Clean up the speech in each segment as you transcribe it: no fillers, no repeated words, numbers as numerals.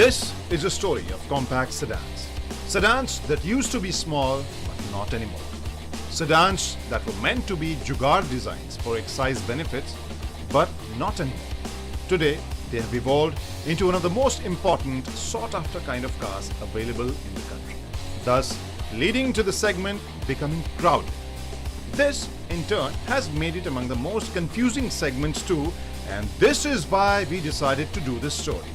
This is a story of compact sedans. Sedans that used to be small but not anymore. Sedans that were meant to be jugaad designs for excise benefits but not anymore. Today, they have evolved into one of the most important sought-after kind of cars available in the country, thus leading to the segment becoming crowded. This, in turn, has made it among the most confusing segments too, and this is why we decided to do this story.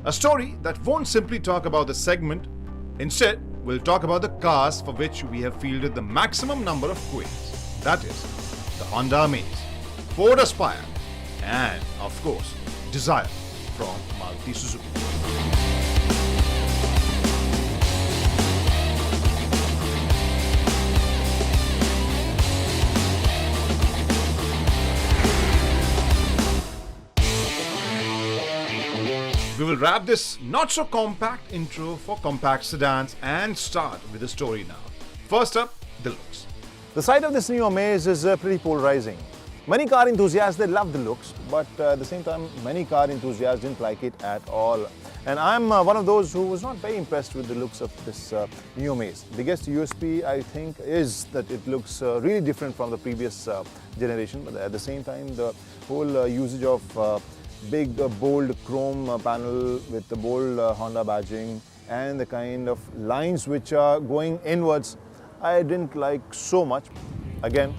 A story that won't simply talk about the segment, instead, we'll talk about the cars for which we have fielded the maximum number of queries. That is, the Honda Amaze, Ford Aspire, and, of course, Dzire from Maruti Suzuki. We will wrap this not-so-compact intro for compact sedans and start with the story now. First up, the looks. The sight of this new Amaze is pretty polarizing. Many car enthusiasts, they love the looks, but at the same time, many car enthusiasts didn't like it at all. And I'm one of those who was not very impressed with the looks of this new Amaze. The biggest USP, I think, is that it looks really different from the previous generation, but at the same time, the whole usage of big bold chrome panel with the bold Honda badging and the kind of lines which are going inwards, I didn't like so much. Again,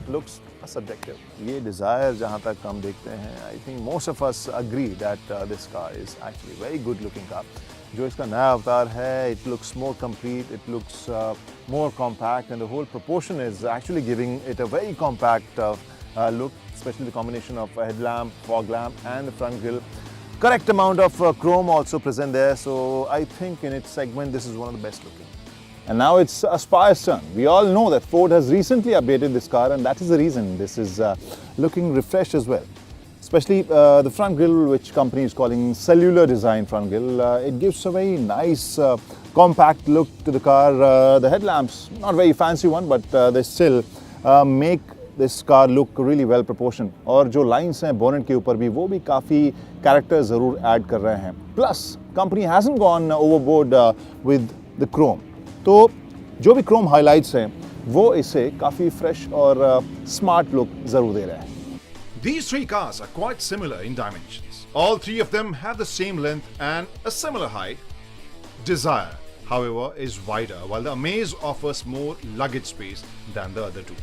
looks are subjective. ये Dzire जहाँ तक हम देखते हैं, I think most of us agree that this car is actually a very good looking car. जो इसका नया अवतार है, it looks more complete, it looks more compact, and the whole proportion is actually giving it a very compact look, especially the combination of a headlamp, fog lamp and the front grille. Correct amount of chrome also present there, so I think in its segment this is one of the best looking. And now it's Aspire's turn. We all know that Ford has recently updated this car, and that is the reason this is looking refreshed as well. Especially the front grille, which company is calling cellular design front grille. It gives a very nice compact look to the car. The headlamps, not very fancy one, but they still make this car look really well proportioned. और जो lines हैं bonnet के ऊपर भी, वो भी काफ़ी character ज़रूर add कर रहे हैं. Plus, company hasn't gone overboard with the chrome. तो जो भी chrome highlights हैं, वो इसे काफ़ी fresh और smart look ज़रूर दे रहे हैं. These three cars are quite similar in dimensions. All three of them have the same length and a similar height. Dzire, however, is wider, while the Amaze offers more luggage space than the other two.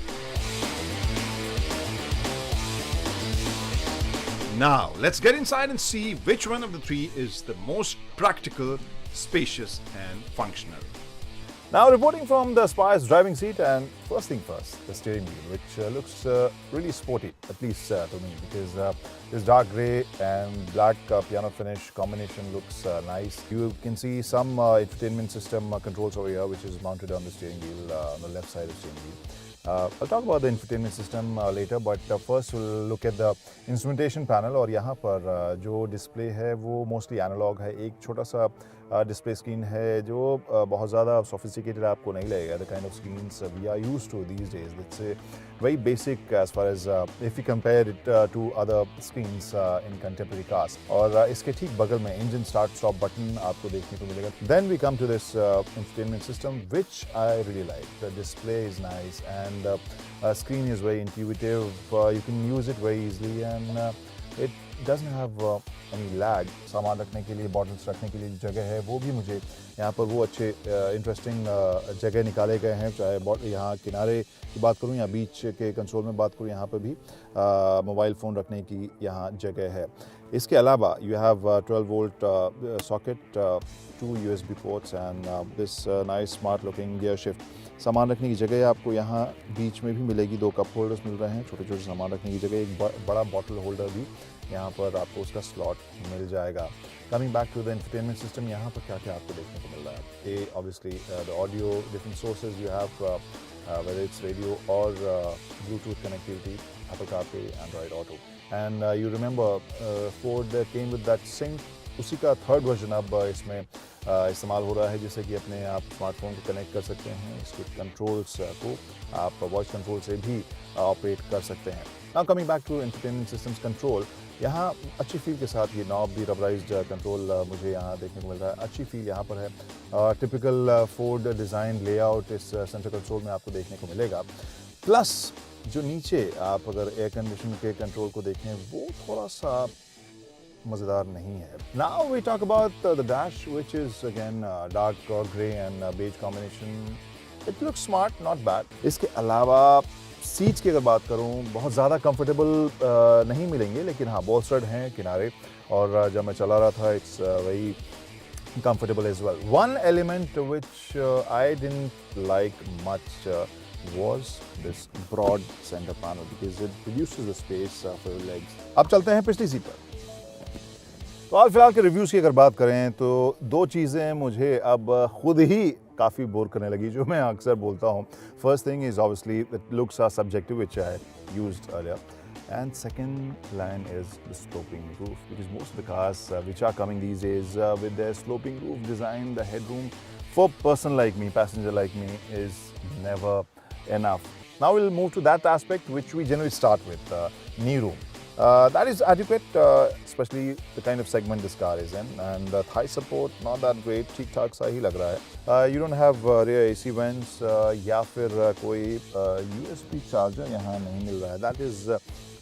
Now, let's get inside and see which one of the three is the most practical, spacious and functional. Now, reporting from the Aspire's driving seat, and first thing first, the steering wheel, which looks really sporty, at least to me, because this dark grey and black piano finish combination looks nice. You can see some infotainment system controls over here, which is mounted on the steering wheel, on the left side of the steering wheel. I'll talk about the infotainment system later, but first we'll look at the instrumentation panel. और यहाँ पर जो display है वो mostly analogue है. एक छोटा सा डिस्प्ले स्क्रीन है जो बहुत ज़्यादा सोफिस्टिकेटेड आपको नहीं लगेगा. The kind of screens we are used to these days. It's very basic as far as if you compare it to other screens in contemporary cars. और इसके ठीक बगल में engine start stop button आपको देखने को मिलेगा. Then we come to this infotainment system, which I really like. The display is nice and screen is very intuitive. You can use it very easily and it doesn't have any lag. सामान रखने के लिए, bottles रखने के लिए जगह है, वो भी मुझे यहाँ पर वो अच्छे इंटरेस्टिंग जगह निकाले गए हैं. चाहे यहाँ किनारे की बात करूँ या बीच के कंसोल में बात करूँ, यहाँ पर भी मोबाइल फ़ोन रखने की यहाँ जगह है. इसके अलावा you have 12 volt socket, 2 USB ports and this nice smart looking gear shift. सामान रखने की जगह आपको यहाँ बीच में भी मिलेगी. 2 कप होल्डर्स मिल रहे हैं, छोटे छोटे सामान रखने की जगह. एक बड़ा बॉटल होल्डर भी यहाँ पर आपको उसका स्लॉट मिल जाएगा. Coming back to the infotainment system, यहाँ पर क्या क्या आपको देखने को मिल रहा है. Obviously the audio, different sources you have, whether it's radio or Bluetooth connectivity, Apple CarPlay, Android Auto. And you remember Ford came with that sync. उसी का थर्ड वर्जन अब इसमें इस्तेमाल हो रहा है, जिससे कि अपने आप स्मार्टफोन को कनेक्ट कर सकते हैं. इसके कंट्रोल्स को आप वॉइस कंट्रोल से भी ऑपरेट कर सकते हैं. Now coming back to infotainment systems control, यहाँ अच्छी फील के साथ ये नॉब भी रबराइज्ड कंट्रोल मुझे यहाँ देखने को मिल रहा है। अच्छी फील यहाँ पर है। टिपिकल फोर्ड डिज़ाइन लेआउट इस सेंटर कंसोल में आपको देखने को मिलेगा। प्लस जो नीचे आप अगर एयर कंडीशन के कंट्रोल को देखें वो थोड़ा सा मज़ेदार नहीं है। Now we talk about the dash which is again dark grey and beige combination. It looks smart, not bad. इसके अलावा सीट्स की अगर बात करूं, बहुत ज़्यादा कंफर्टेबल नहीं मिलेंगे, लेकिन हाँ बोल्स्टर्ड हैं किनारे, और जब मैं चला रहा था it's very comfortable as well. One element which I didn't like much was this broad center panel because it reduces the space for your legs. अब चलते हैं पिछली सीट पर। तो आज फिलहाल के रिव्यूज़ की अगर बात करें तो दो चीज़ें मुझे अब खुद ही काफ़ी बोर करने लगी, जो मैं अक्सर बोलता हूँ। First thing is obviously it looks are subjective which I used earlier. And second line is the sloping roof, because most of the cars which are coming these days with their sloping roof design, the headroom for person like me, passenger like me, is never enough. Now we'll move to that aspect which we generally start with, knee room. That is adequate, especially the kind of segment this car is in, and thigh support not that great, ठीक ठाक सा ही लग रहा है. You don't have rear AC vents या फिर कोई USB charger यहाँ नहीं मिल रहा है. That is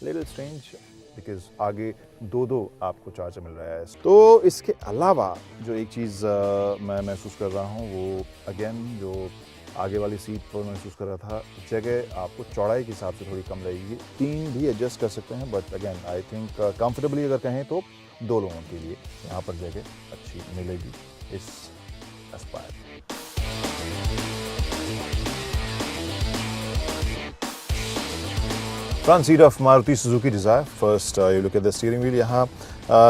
little strange because आगे दो आपको चार्जर मिल रहा है. तो इसके अलावा जो एक चीज़ मैं महसूस कर रहा हूँ वो अगेन जो आगे वाली सीट पर महसूस कर रहा था, जगह आपको चौड़ाई के हिसाब से थोड़ी कम लगेगी. 3 भी एडजस्ट कर सकते हैं, but again I think comfortably अगर कहें तो 2 लोगों के लिए यहाँ पर जगह अच्छी मिलेगी इस Aspire. Front seat of Maruti Suzuki Dzire. First, you look at the steering wheel. यहाँ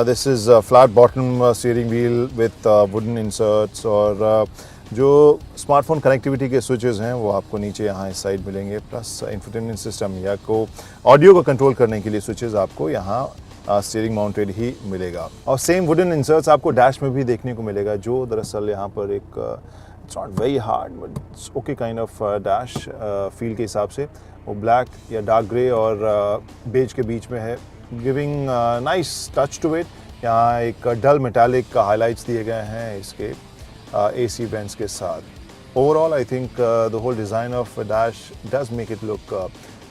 this is a flat bottom steering wheel with wooden inserts, और जो स्मार्टफोन कनेक्टिविटी के स्विचेस हैं वो आपको नीचे यहाँ इस साइड मिलेंगे. प्लस इंफोटेनमेंट सिस्टम या को ऑडियो को कंट्रोल करने के लिए स्विचेस आपको यहाँ स्टीयरिंग माउंटेड ही मिलेगा. और सेम वुडन इंसर्ट्स आपको डैश में भी देखने को मिलेगा, जो दरअसल यहाँ पर एक it's not very hard but it's okay kind of dash feel के हिसाब से. वो ब्लैक या डार्क ग्रे और बेज के बीच में है, giving nice touch to it. यहाँ एक डल मेटालिक हाइलाइट्स दिए गए हैं इसके AC vents के साथ. Overall, I think the whole design of a dash does make it look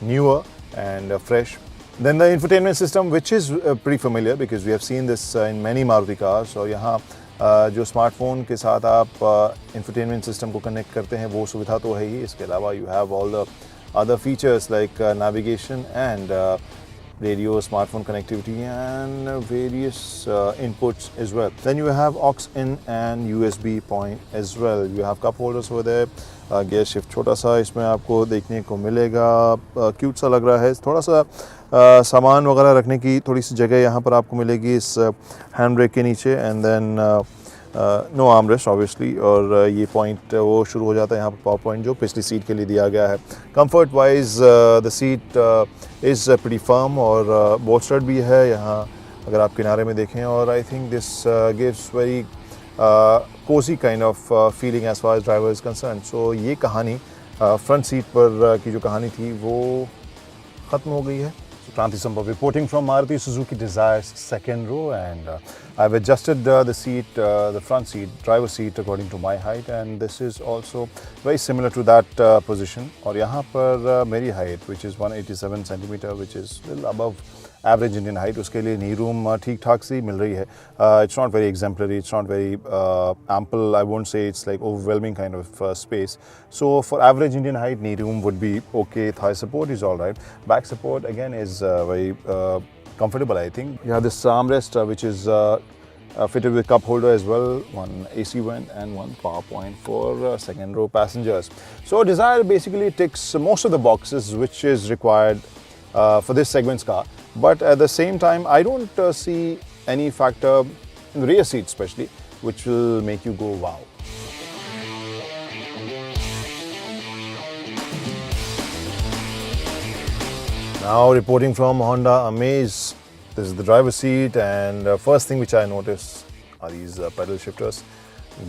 newer and fresh. Then the infotainment system, which is pretty familiar because we have seen this in many Maruti cars. और यहाँ जो smartphone के साथ आप infotainment system को connect करते हैं वो सुविधा तो है ही. इसके अलावा you have all the other features like navigation and radio, smartphone connectivity, and various inputs as well. Then you have aux in and USB point as well. You have cup holders over there. Gear shift छोटा सा इसमें आपको देखने को मिलेगा. Cute सा लग रहा है. थोड़ा सा सामान वगैरह रखने की थोड़ी सी जगह यहाँ पर आपको मिलेगी इस हैंड ब्रेक के नीचे. And then no armrest obviously, और ये पॉइंट वो शुरू हो जाता है यहाँ पर पावर पॉइंट जो पिछली सीट के लिए दिया गया है. Comfort wise the seat is pretty firm और बोल्स्टर्ड भी है यहाँ अगर आप किनारे में देखें. और I think this gives very cosy kind of feeling as far as driver is concern. So ये कहानी फ्रंट सीट पर की जो कहानी थी वो ख़त्म हो गई है. Kranti Sambhav reporting from Maruti Suzuki Dzeyere's second row, and I've adjusted the seat, the front seat, driver seat according to my height, and this is also very similar to that position. और यहाँ पर मेरी height, which is 187 centimeter, which is a little above average Indian height, उसके लिए knee room ठीक ठाक सी मिल रही है. It's not very exemplary, it's not very ample. I won't say it's like overwhelming kind of space. So for average Indian height, knee room would be okay. Thigh support is all right. Back support again is very comfortable, I think. You have this armrest which is fitted with cup holder as well, one AC vent and one power point for second row passengers. So Dzire basically ticks most of the boxes which is required for this segment's car. But at the same time, I don't see any factor in the rear seat especially which will make you go wow. Now reporting from Honda Amaze, this is the driver's seat, and first thing which I notice are these pedal shifters.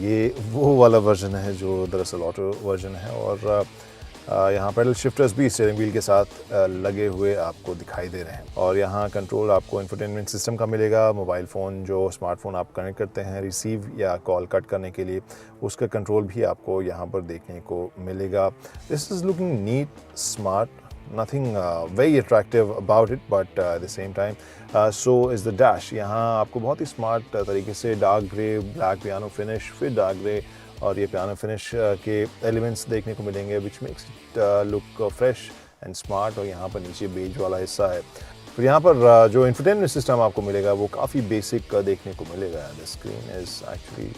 ये वो वाला version है जो दरअसल auto version है, और यहाँ pedal shifters भी स्टीयरिंग व्हील के साथ लगे हुए आपको दिखाई दे रहे हैं और यहाँ कंट्रोल आपको इंफोटेनमेंट सिस्टम का मिलेगा। मोबाइल फ़ोन जो स्मार्टफोन आप कनेक्ट करते हैं रिसीव या कॉल कट करने के लिए, उसका कंट्रोल भी आपको यहाँ पर देखने को मिलेगा। This is looking neat, smart, nothing very attractive about it, but at the same time so is the dash। यहाँ आपको बहुत ही स्मार्ट तरीके से dark grey, black piano finish, फिर डार्क ग्रे और ये पियानो फिनिश के एलिमेंट्स देखने को मिलेंगे which makes it look fresh and smart. और यहाँ पर नीचे बेज वाला हिस्सा है। फिर यहाँ पर जो इंफोटेनमेंट सिस्टम आपको मिलेगा वो काफ़ी बेसिक देखने को मिलेगा। The screen is actually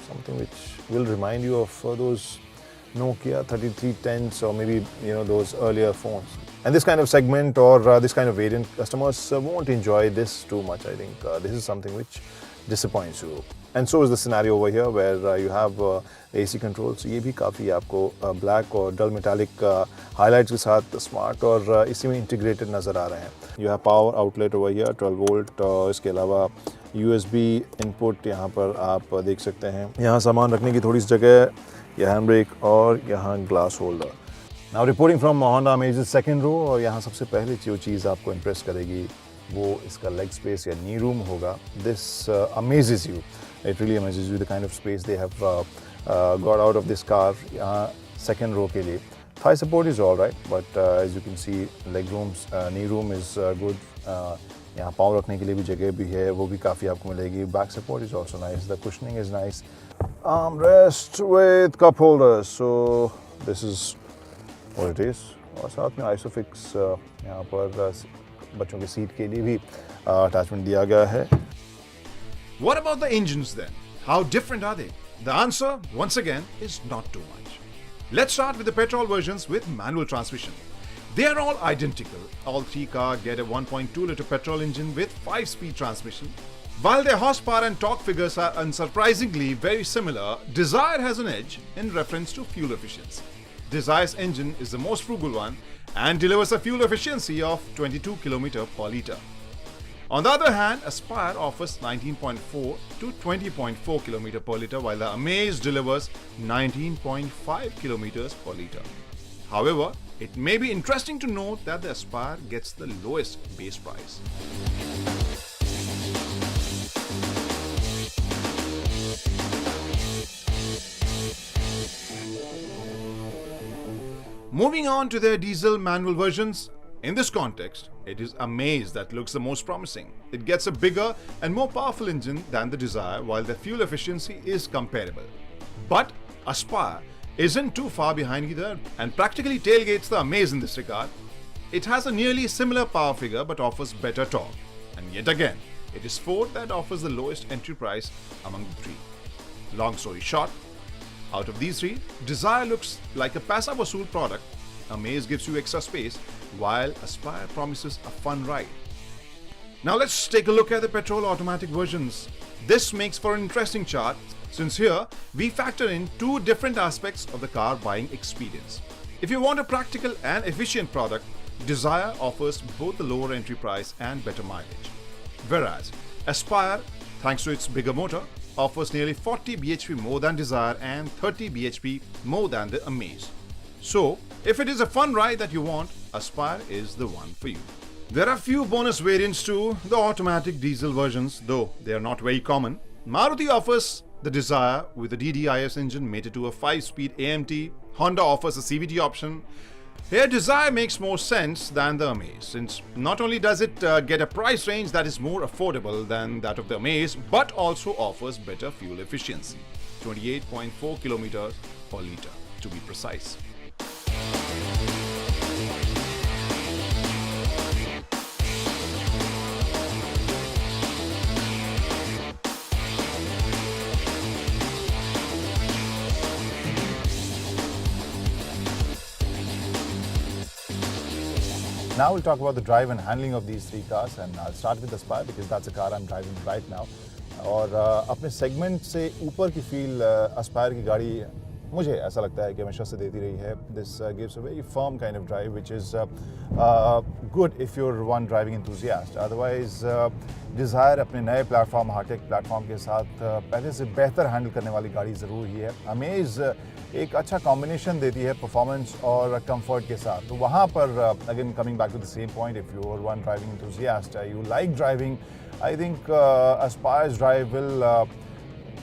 something which will remind you of those Nokia 3310s or maybe those earlier phones. And this kind of segment or this kind of variant, customers won't enjoy this too much. I think this is something which disappoints you. And so is the scenario over here where you have AC controls. ये भी काफ़ी आपको black और dull metallic highlights के साथ smart और इसी में integrated नज़र आ रहे हैं। You have power outlet over here 12 volt। इसके अलावा USB input यहाँ पर आप देख सकते हैं। यहाँ सामान रखने की थोड़ी सी जगह, यह हैंड ब्रेक और यहाँ glass holder. Now reporting from Honda Amaze second row और यहाँ सबसे पहले जो चीज़ आपको इम्प्रेस करेगी वो इसका लेग स्पेस या नी रूम होगा। This amazes you, it really amazes you the kind of space they have got out of this car यहाँ सेकंड रो के लिए। Thigh support is all right, but as you can see leg rooms, knee room is good. यहाँ पाँव रखने के लिए भी जगह भी है, वो भी काफ़ी आपको मिलेगी। Back support is also nice, the cushioning is nice. Armrest with cup holders, so this is what it is। और साथ में Isofix यहाँ पर बच्चों की सीट के लिए भी अटैचमेंट दिया गया है। What about the engines then? How different are they? The answer, once again, is not too much. Let's start with the petrol versions with manual transmission. They are all identical. All three cars get a 1.2-liter petrol engine with 5-speed transmission. While their horsepower and torque figures are unsurprisingly very similar, Dzire has an edge in reference to fuel efficiency. Dzire's engine is the most frugal one and delivers a fuel efficiency of 22 km per litre. On the other hand, Aspire offers 19.4 to 20.4 km per litre, while the Amaze delivers 19.5 km per litre. However, it may be interesting to note that the Aspire gets the lowest base price. Moving on to their diesel manual versions, in this context, it is Amaze that looks the most promising. It gets a bigger and more powerful engine than the Dzire, while the fuel efficiency is comparable. But Aspire isn't too far behind either and practically tailgates the Amaze in this regard. It has a nearly similar power figure but offers better torque. And yet again, it is Ford that offers the lowest entry price among the three. Long story short, out of these three, Dzire looks like a paisa vasool product, Amaze gives you extra space, while Aspire promises a fun ride. Now let's take a look at the petrol automatic versions. This makes for an interesting chart, since here we factor in two different aspects of the car buying experience. If you want a practical and efficient product, Dzire offers both the lower entry price and better mileage. Whereas Aspire, thanks to its bigger motor, offers nearly 40 bhp more than Dzire and 30 bhp more than the Amaze. So, if it is a fun ride that you want, Aspire is the one for you. There are few bonus variants to the automatic diesel versions, though they are not very common. Maruti offers the Dzire with a DDIS engine mated to a 5-speed AMT. Honda offers a CVT option. Here, Dzire makes more sense than the Amaze, since not only does it get a price range that is more affordable than that of the Amaze, but also offers better fuel efficiency, 28.4 kilometers per litre to be precise. Now we'll talk about the drive and handling of these three cars, and I'll start with the Aspire because that's the car I'm driving right now. और अपने segment से ऊपर की feel Aspire की गाड़ी मुझे ऐसा लगता है कि हमेशा से देती रही है. This gives a very firm kind of drive, which is good if you're one driving enthusiast. Otherwise, Dzire अपने नए प्लेटफॉर्म हार्टेक प्लेटफॉर्म के साथ पहले से बेहतर हैंडल करने वाली गाड़ी ज़रूर ही है. Amaze एक अच्छा कॉम्बिनेशन देती है परफॉर्मेंस और कंफर्ट के साथ। तो वहाँ पर again coming back to the same point, if you are one driving enthusiast, you like driving, I think Aspire's drive will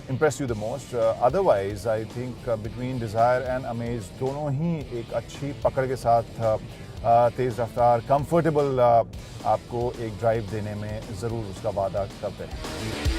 impress you the most. Otherwise, I think between Desire and Amaze दोनों ही एक अच्छी पकड़ के साथ तेज़ रफ्तार comfortable आपको एक ड्राइव देने में ज़रूर उसका वादा करते हैं।